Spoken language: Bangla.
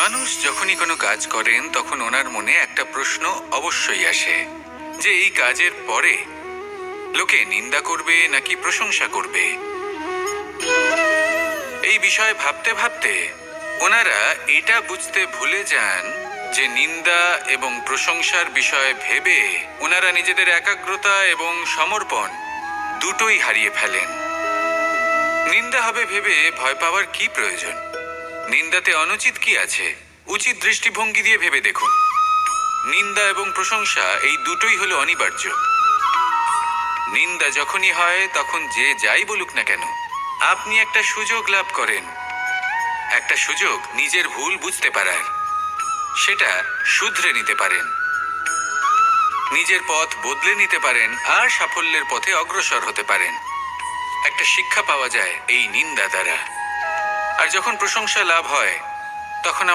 মানুষ যখনই কোনো কাজ করেন তখন ওনার মনে একটা প্রশ্ন অবশ্যই আসে যে এই কাজের পরে লোকে নিন্দা করবে নাকি প্রশংসা করবে। এই বিষয়ে ভাবতে ভাবতে ওনারা এটা বুঝতে ভুলে যান যে নিন্দা এবং প্রশংসার বিষয়ে ভেবে ওনারা নিজেদের একাগ্রতা এবং সমর্পণ দুটোই হারিয়ে ফেলেন। নিন্দা হবে ভেবে ভয় পাওয়ার কি প্রয়োজন? নিন্দাতে অনুচিত কি আছে? উচিত দৃষ্টিভঙ্গি দিয়ে ভেবে দেখুন। নিন্দা এবং প্রশংসা এই দুটোই হলো অনিবার্য। নিন্দা যখনই হয় তখন যে যাই বলুক না কেন, আপনি একটা সুযোগ লাভ করেন, একটা সুযোগ নিজের ভুল বুঝতে পারার। সেটা শুধরে নিতে পারেন, নিজের পথ বদলে নিতে পারেন আর সাফল্যের পথে অগ্রসর হতে পারেন। একটা শিক্ষা পাওয়া যায় এই নিন্দা দ্বারা। আর যখন প্রশংসা লাভ হয় তখন